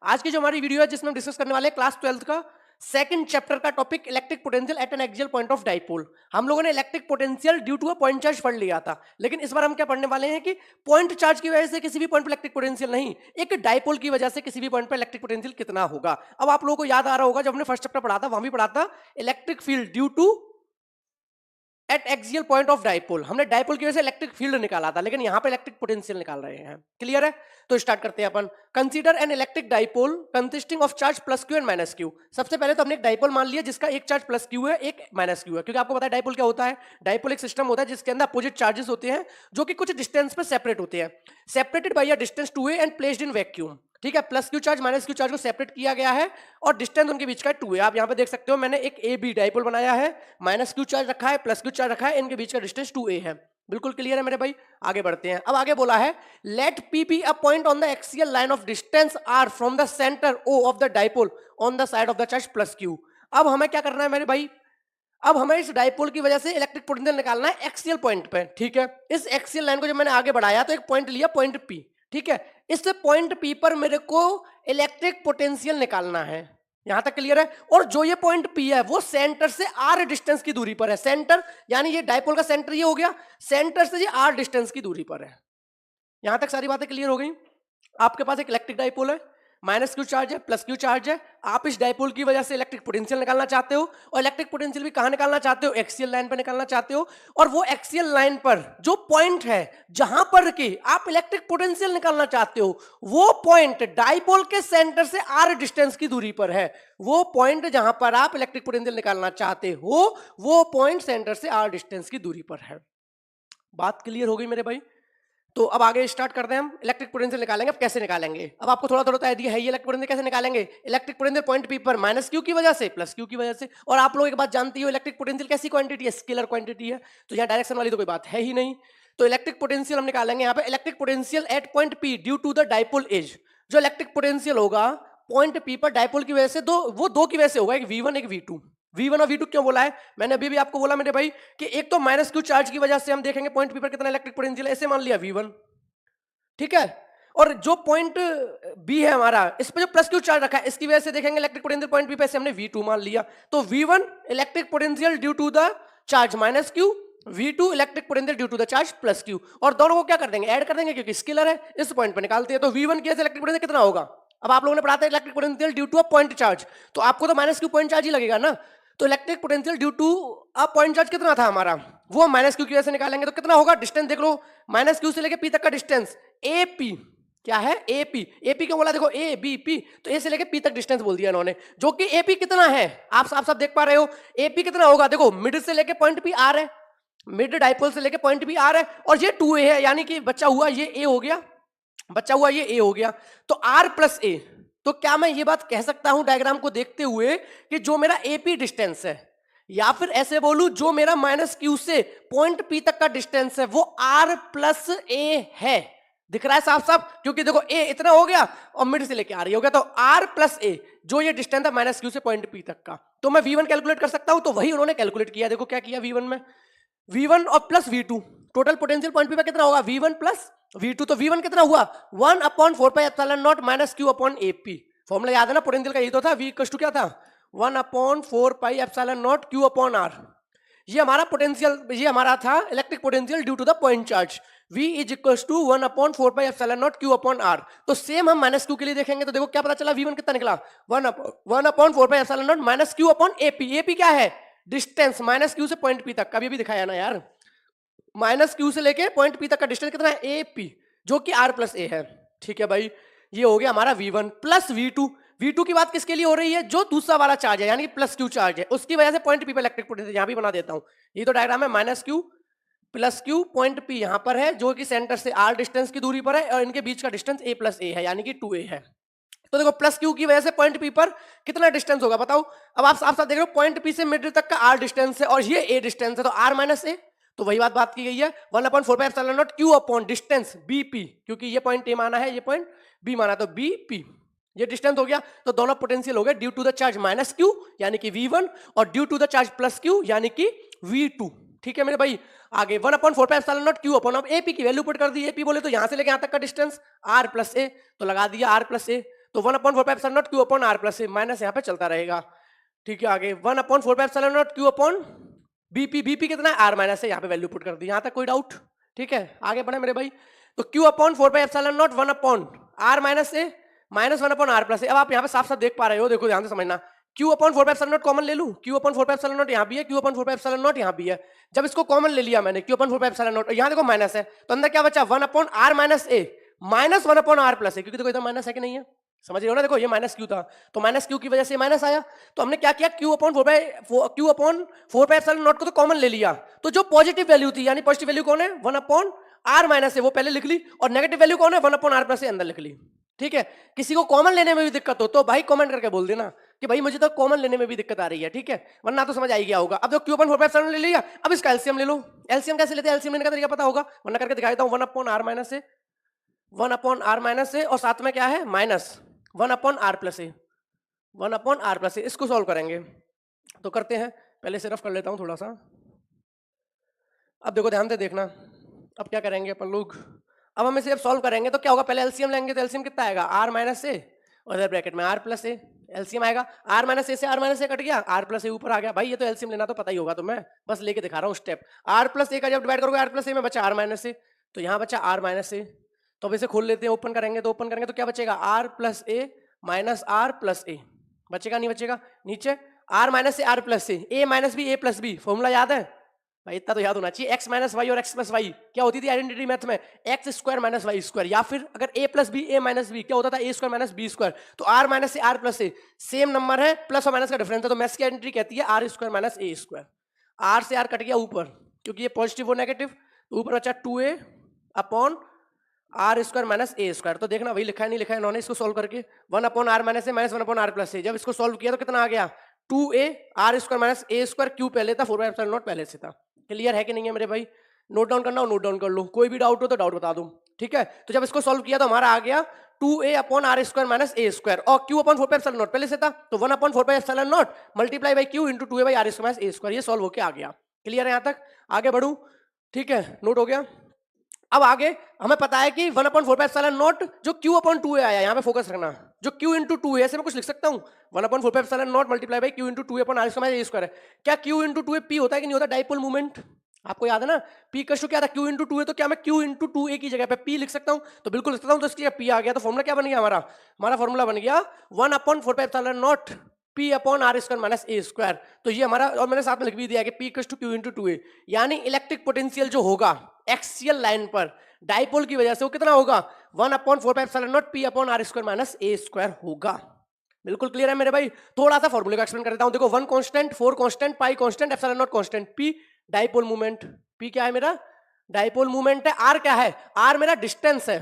आज की जो हमारी वीडियो है जिसमें हम डिस्कस करने वाले हैं क्लास 12th का सेकंड चैप्टर का topic electric potential at an axial point of dipole. हम लोगों ने electric potential due to a point charge पढ़ लिया था, लेकिन इस बार हम क्या पढ़ने वाले हैं कि पॉइंट चार्ज की वजह से किसी भी पॉइंट पर इलेक्ट्रिक पोटेंशियल नहीं, एक डाइपोल की वजह से किसी भी पॉइंट पर इलेक्ट्रिक पोटेंशियल कितना होगा। अब आप लोगों को याद आ रहा होगा, जब हमने फर्स्ट चैप्टर पढ़ा था वहां भी पढ़ा था electric field due to at axial point of dipole. हमने डाइपोल की वजह से इलेक्ट्रिक फील्ड निकाला था, लेकिन यहां पे इलेक्ट्रिक पोटेंशियल निकाल रहे हैं। क्लियर है? तो स्टार्ट करते हैं अपन। Consider an electric dipole consisting of charge plus q and minus q. सबसे पहले तो हमने एक डाइपोल मान लिया जिसका एक चार्ज प्लस क्यू है, एक माइनस क्यू है, क्योंकि आपको पता है डाइपोल क्या होता है। डाइपोल एक सिस्टम होता है जिसके अंदर अपोजिट चार्जेस होते हैं जो कि कुछ डिस्टेंस पे सेपरेट होते हैं, separated by a distance 2a and placed in vacuum. ठीक है, plus Q charge minus Q charge को सेपरेट किया गया है और डिस्टेंस उनके बीच का 2 है। आप यहां पे देख सकते हो मैंने एक ए बी डाइपोल बनाया है, माइनस क्यू चार्ज रखा है, प्लस क्यू चार्ज रखा है, इनके बीच का डिस्टेंस 2a है। बिल्कुल क्लियर है मेरे भाई? आगे बढ़ते हैं। अब आगे बोला है let P B a point on the axial line of distance R from the centre O of the dipole on the side of the charge plus Q. अब हमें क्या करना है मेरे भाई? अब हमें इस डाइपोल की वजह से इलेक्ट्रिक पोटेंशियल निकालना है एक्सियल पॉइंट पे। ठीक है, इस एक्सियल लाइन को जब मैंने आगे बढ़ाया तो एक पॉइंट लिया, पॉइंट पी। ठीक है, इस पॉइंट पी पर मेरे को इलेक्ट्रिक पोटेंशियल निकालना है। यहां तक क्लियर है? और जो ये पॉइंट पी है वो सेंटर से आर डिस्टेंस की दूरी पर है। सेंटर यानी ये डाइपोल का सेंटर ये हो गया, सेंटर से ये आर डिस्टेंस की दूरी पर है। यहां तक सारी बातें क्लियर हो गई? आपके पास एक इलेक्ट्रिक डाइपोल है, माइनस क्यू चार्ज है, प्लस क्यू चार्ज है। आप इस डाइपोल की वजह से इलेक्ट्रिक पोटेंशियल निकालना चाहते हो, और इलेक्ट्रिक पोटेंशियल भी कहां निकालना चाहते हो? एक्सियल लाइन पर निकालना चाहते हो। और वो एक्सियल लाइन पर जो पॉइंट है जहां पर कि आप इलेक्ट्रिक पोटेंशियल निकालना चाहते हो, वो पॉइंट डाइपोल के सेंटर से आर डिस्टेंस की दूरी पर है। वो पॉइंट जहां पर आप इलेक्ट्रिक पोटेंशियल निकालना चाहते हो, वो पॉइंट सेंटर से आर डिस्टेंस की दूरी पर है। बात क्लियर हो गई मेरे भाई? तो अब आगे स्टार्ट करते हैं। हम इलेक्ट्रिक पोटेंशियल निकालेंगे। अब कैसे निकालेंगे? अब आपको थोड़ा थोड़ा आइडिया है ये इलेक्ट्रिक पोटेंशियल कैसे निकालेंगे। इलेक्ट्रिक पोटेंशियल पॉइंट पी पर माइनस क्यू की वजह से, प्लस क्यू की वजह से। और आप लोग एक बात जानती हो, इलेक्ट्रिक पोटेंशियल कैसी क्वांटिटी है? स्केलर क्वांटिटी है, तो यहाँ डायरेक्शन वाली तो कोई बात है ही नहीं। तो इलेक्ट्रिक पोटेंशियल हम निकालेंगे यहाँ पे electric potential at point P due to the dipole as. जो इलेक्ट्रिक पोटेंशियल होगा पॉइंट पी पर डाइपोल की वजह से, वो दो की वजह से होगा, एक V1 एक V2। V1 और V2 क्यों बोला है? मैंने अभी भी आपको बोला मेरे भाई कि एक तो माइनस क्यू चार्ज की वजह से हम देखेंगे पॉइंट पी पर कितना इलेक्ट्रिक पोटेंशियल, ऐसे मान लिया V1। ठीक है, और जो पॉइंट बी है हमारा, इस पे जो प्लस क्यू चार्ज रखा है इसकी वजह से देखेंगे इलेक्ट्रिक पोटेंशियल पॉइंट बी पे से हमने V2 मान लिया। तो V1 electric potential due to the charge minus Q, V2 electric potential due to the charge plus Q. और दोनों को क्या कर देंगे? ऐड कर देंगे, क्योंकि स्केलर है, इस पॉइंट पे निकालते हैं। तो V1 की वजह से इलेक्ट्रिक पोटेंशियल कितना होगा? अब आप लोगों ने पढ़ा था electric potential due to a point charge, तो आपको तो माइनस क्यू पॉइंट चार्ज ही लगेगा ना। तो electric potential due to a point charge कितना था हमारा? वो माइनस क्यू की वजह से निकालेंगे तो कितना होगा? डिस्टेंस देख लो, माइनस क्यू से लेके पी तक का डिस्टेंस AP। क्या है? AP। AP क्यों बोला? देखो A B P, तो A से लेके P तक डिस्टेंस बोल दिया इन्होंने, जो कि AP कितना है आप साफ देख पा रहे हो। AP कितना होगा? देखो मिड से लेके पॉइंट P R है, मिड डाइपोल से लेके पॉइंट P R है, और ये 2A है, यानी कि बच्चा हुआ ये A हो गया, बच्चा हुआ ये A हो गया। तो R प्लस A, तो क्या मैं ये बात कह सकता हूं डायग्राम को देखते हुए कि जो मेरा AP डिस्टेंस है, या फिर ऐसे बोलूं जो मेरा माइनस क्यू से पॉइंट P तक का डिस्टेंस है वो R प्लस A है? दिख रहा है साफ साफ, क्योंकि देखो A इतना हो गया और मिड से लेके आ रही हो गया, तो R प्लस A जो ये डिस्टेंस है माइनस क्यू से पॉइंट P तक का, तो मैं V1 कैलकुलेट कर सकता हूं। तो वही उन्होंने कैलकुलेट किया। देखो क्या किया V1 में, V1 और plus V2, total potential point P पर कितना होगा? V1 plus V2। तो V1 कितना हुआ? 1/4πε0 minus q upon AP। Formula याद है ना पोटेंशियल का? यही तो था, V इक्वल टू क्या था? 1/4πε0 क्यू अपॉन R। ये हमारा पोटेंशियल, ये हमारा था electric potential due to the point charge. V is equal to 1/4πε0 Q upon R। तो सेम हम माइनस क्यू के लिए देखेंगे, तो देखो क्या पता चला, V1 कितना निकला? 1/4πε0 minus q upon AP। AP क्या है? डिस्टेंस माइनस क्यू से पॉइंट P तक का, भी दिखाया ना यार। माइनस क्यू से लेके पॉइंट P तक का डिस्टेंस कितना है? AP, जो कि R प्लस A है। ठीक है भाई, ये हो गया हमारा V1 प्लस V2। V2 की बात किसके लिए हो रही है? जो दूसरा वाला चार्ज है, यानी कि प्लस क्यू चार्ज है, उसकी वजह से पॉइंट P पर इलेक्ट्रिक पोटेंशियल, यहां भी बना देता हूं, ये तो डायग्राम है। Minus Q plus Q, point P यहां पर है जो कि सेंटर से R डिस्टेंस की दूरी पर है, और इनके बीच का डिस्टेंस A प्लस A है, यानी कि 2A है। तो देखो प्लस क्यू की वजह से पॉइंट P पर कितना डिस्टेंस होगा बताओ? अब आप साफ साफ देख रहे हो, पॉइंट P से मिड तक का R डिस्टेंस है और ये A डिस्टेंस है, तो R माइनस A। तो वही बात की गई है, 1/4πε0 क्यू अपॉन डिस्टेंस BP, क्योंकि ये पॉइंट A माना है, ये पॉइंट B माना, तो BP ये डिस्टेंस हो गया। तो दोनों पोटेंशियल हो गए due to the charge minus Q यानी कि V1, और due to the charge plus Q यानी कि V2। ठीक है मेरे भाई, आगे 1/4πε0 क्यू अपॉन, अब AP की वैल्यू पुट कर दी। AP बोले तो यहां से लेके यहां तक का डिस्टेंस R प्लस A, तो लगा दिया R प्लस A। तो 1/4πε0 q upon r plus A, minus यहाँ पे चलता रहेगा। ठीक है, आगे 1/4πε0 q अपॉन बीपी, बीपी कितना है r माइनस है, यहाँ पे वैल्यू पुट कर दी। यहाँ तक कोई डाउट? ठीक है, आगे बढ़े मेरे भाई। तो q upon 4πε0 1 upon r minus a minus 1 upon r plus a. अब आप यहाँ पे साफ साफ देख पा रहे हो, देखो ध्यान से समझना, q अपॉन 4πε0 कॉमन ले लूं, q अपॉन 4πε0 यहाँ भी है, q अपॉन 4πε0 यहाँ भी है। जब इसको कॉमन ले लिया मैंने q अपॉन 4πε0, यहाँ देखो माइनस है, तो अंदर क्या बचा 1 upon r minus a minus 1 upon r plus ए, क्योंकि देखो इधर माइनस है कि नहीं है, समझ रहे हो ना। देखो ये माइनस क्यू था, तो माइनस क्यू की वजह से माइनस आया। तो हमने क्या किया, q अपॉन 4πε0 को तो कॉमन ले लिया, तो जो पॉजिटिव वैल्यू थी यानी पॉजिटिव वैल्यू कौन है 1 अपॉन r माइनस ए, वो पहले लिख ली, और नेगेटिव वैल्यू कौन है 1 अपॉन r प्लस ए अंदर लिख ली। ठीक है, किसी को कॉमन लेने में भी दिक्कत हो तो भाई कमेंट करके बोल देना कि भाई मुझे तो कॉमन लेने में भी दिक्कत आ रही है। ठीक है, वरना तो समझ आ ही गया होगा। अब जो q अपॉन 4πε0 ले लिया, अब इसका एलसीएम ले लो। एलसीएम कैसे लेते हैं, एलसीएम लेने का तरीका पता होगा, वरना करके दिखा देता हूं। 1 अपॉन r माइनस ए, 1 अपॉन r माइनस ए, और साथ में क्या है माइनस 1 अपॉन r प्लस ए, 1 अपॉन r प्लस ए। इसको सॉल्व करेंगे तो करते हैं, पहले सिर्फ कर लेता हूं थोड़ा सा। अब देखो ध्यान से देखना, अब क्या करेंगे अपन लोग, अब हम इसे अब सॉल्व करेंगे तो क्या होगा, पहले एलसीएम लेंगे, तो एलसीएम कितना आएगा r माइनस ए और इधर ब्रैकेट में r प्लस ए, एलसीएम आएगा r माइनस ए से r माइनस ए कट गया, r प्लस ए ऊपर आ गया। भाई ये तो एलसीएम लेना तो पता ही होगा, तो मैं बस लेके दिखा रहा हूँ स्टेप। r प्लस ए का जब डिवाइड करोगे r प्लस ए में बचा r माइनस ए, तो यहाँ बचा r माइनस ए। तो अब इसे खोल लेते हैं, ओपन करेंगे तो क्या बचेगा r plus A minus r plus A, बचेगा नहीं बचेगा, नीचे r minus A r plus A minus B A plus B, formula याद है भाई, इतना तो याद होना चाहिए। x माइनस वाई और x प्लस वाई क्या होती थी आइडेंटिटी मैथ में, X square minus Y square, या फिर अगर a plus B A minus B क्या होता था, a square minus B square. तो r माइनस से r प्लस ए सेम नंबर है, प्लस और माइनस का डिफरेंस है, तो मैथ्स की आइडेंटिटी कहती है r स्क्वायर माइनस ए स्क्वायर। r से r कट गया ऊपर, क्योंकि ये पॉजिटिव और नेगेटिव, तो ऊपर बचा 2a upon R square minus ए स्क्वायर। तो देखना वही लिखा है नहीं लिखा है इन्होंने, इसको सॉल्व करके 1 upon r minus a minus 1 upon r plus ए, जब इसको सॉल्व किया तो कितना आ गया 2a r स्क्वायर माइनस ए स्क्वायर, क्यू पहले था 4πε0 पहले से था। क्लियर है कि नहीं है मेरे भाई? नोट डाउन करना हो नोट डाउन कर लो, कोई भी डाउट हो तो डाउट बता दूं। ठीक है, तो जब इसको सॉल्व किया तो हमारा आ गया 2a upon r square minus ए स्क्वायर, और q अपॉन 4πε0 पहले से था, तो 1 upon 4πε0 multiply by q into 2a by r square minus A square, ये सॉल्व होके आ गया। क्लियर है यहाँ तक? आगे बढ़ूं? ठीक है, नोट हो गया। अब आगे हमें पता है कि 1 अपॉन 4πε0 जो q अपॉन 2a आया, यहाँ पे फोकस रखना, जो q इंटू 2a, ऐसे मैं कुछ लिख सकता हूँ 1 upon 4πε0 multiply by q into 2a upon r square minus A square है। क्या q इंटू 2a p होता है कि नहीं होता, डाइपोल मूवमेंट आपको याद है ना, p का क्या था q इंटू 2a, तो क्या मैं q इंटू 2a की जगह पे p लिख सकता हूँ, तो बिल्कुल लिख सकता हूँ। तो इसकी p आ गया, तो फॉर्मूला क्या बन गया हमारा फॉर्मूला बन गया 1 upon 4πε0 p upon r square minus ए स्क्वायर। तो ये हमारा, और मैंने साथ में लिख भी दिया कि p equals to q into 2a, यानी इलेक्ट्रिक पोटेंशियल जो होगा एक्सियल लाइन पर डाइपोल की वजह से वो कितना होगा 1 upon 4πε0 p upon r square minus ए स्क्वायर होगा। बिल्कुल क्लियर है मेरे भाई? थोड़ा सा फॉर्मूले को एक्सप्लेन कर देता हूं। देखो 1 constant, 4 constant, pi constant, epsilon not constant, p dipole movement, p क्या है मेरा डाइपोल मूवमेंट है, r क्या है, r मेरा डिस्टेंस है,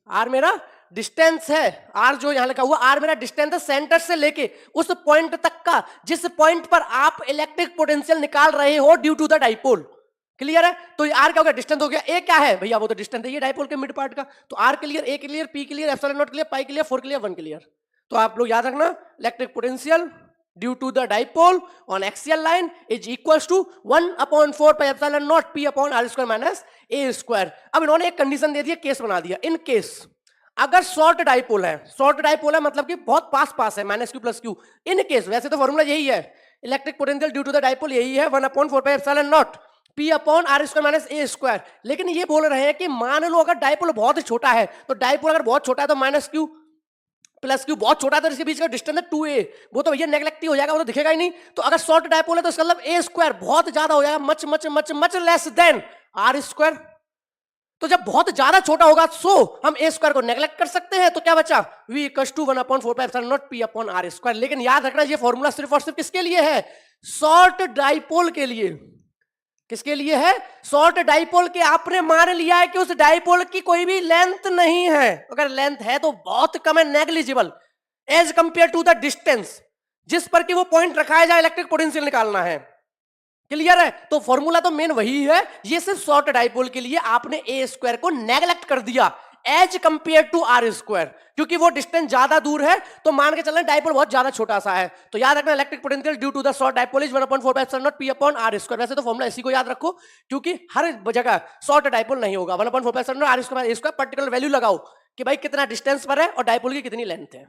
r मेरा डिस्टेंस है, r जो यहां लिखा हुआ r मेरा डिस्टेंस है सेंटर से लेके उस पॉइंट तक का जिस पॉइंट पर आप इलेक्ट्रिक पोटेंशियल निकाल रहे हो due to the dipole. Clear है? तो r क्या हो गया, डिस्टेंस हो गया। a क्या है भैया, वो तो डिस्टेंस है ये डाइपोल के मिड पार्ट का, तो r clear, a clear, p clear, epsilon naught clear, pi clear, 4 clear, 1 clear. तो आप लोग याद रखना electric potential due to the dipole on axial line is equals to 1 upon 4 pi epsilon naught p upon r square minus a square. अब इन्होंने एक condition दे दी है, case बना दिया, इन केस अगर शॉर्ट डाइपोल है, शॉर्ट डाइपोल है मतलब कि बहुत पास है, minus Q plus Q, in case वैसे तो फॉर्मूला यही है, electric potential due to the dipole यही है 1 upon 4 pi epsilon naught p upon r square minus ए स्क्वायर। लेकिन ये बोल रहे हैं कि मान लो अगर डाइपोल बहुत छोटा है, तो डाइपोल अगर बहुत छोटा है तो माइनस क्यू प्लस क्यू बहुत छोटा है, तो इसके बीच का डिस्टेंस है 2a, वो तो भैया नेगलेक्ट हो जाएगा, वो तो दिखेगा ही नहीं। तो अगर शॉर्ट डाइपोल है तो इसका मतलब a स्क्वायर बहुत ज्यादा हो जाएगा, much much much much less than r square. तो जब बहुत ज्यादा छोटा होगा सो हम a स्क्वायर को नेगलेक्ट कर सकते हैं, तो क्या बचा v equals to 1 upon 4 pi epsilon naught p upon r square. लेकिन याद रखना ये फॉर्मूला सिर्फ और सिर्फ किसके लिए है, शॉर्ट डाइपोल के लिए। किसके लिए है, शॉर्ट डाइपोल के। आपने मान लिया है कि उस डाइपोल की कोई भी लेंथ नहीं है, अगर लेंथ है तो बहुत कम है, negligible as compare to the distance जिस पर कि वो पॉइंट रखा है जहां इलेक्ट्रिक पोटेंशियल निकालना है। क्लियर है? तो फॉर्मूला तो मेन वही है, ये सिर्फ शॉर्ट डाइपोल के लिए आपने ए स्क्वायर को नेगलेक्ट कर दिया as compare to R square, क्योंकि वो डिस्टेंस ज्यादा दूर है, तो मान के चलना डाइपोल बहुत ज्यादा छोटा सा है। तो याद रखना electric potential due to the short dipole is 1 upon 4 pi epsilon naught p upon r square. वैसे तो फॉर्मूला इसी को याद रखो, क्योंकि हर जगह शॉर्ट डाइपोल नहीं होगा, 1 upon 4 pi epsilon not r square, particular value लगाओ कि भाई कितना डिस्टेंस पर है और डाइपोल की कितनी लेंथ है।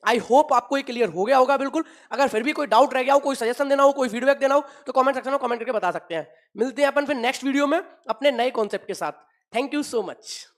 आई होप आपको ये क्लियर हो गया होगा बिल्कुल। अगर फिर भी कोई डाउट रह गया हो, कोई सजेशन देना हो, कोई फीडबैक देना हो, तो कमेंट सेक्शन में कमेंट करके बता सकते हैं। मिलते हैं अपन फिर नेक्स्ट वीडियो में अपने नए कॉन्सेप्ट के साथ। Thank you so much.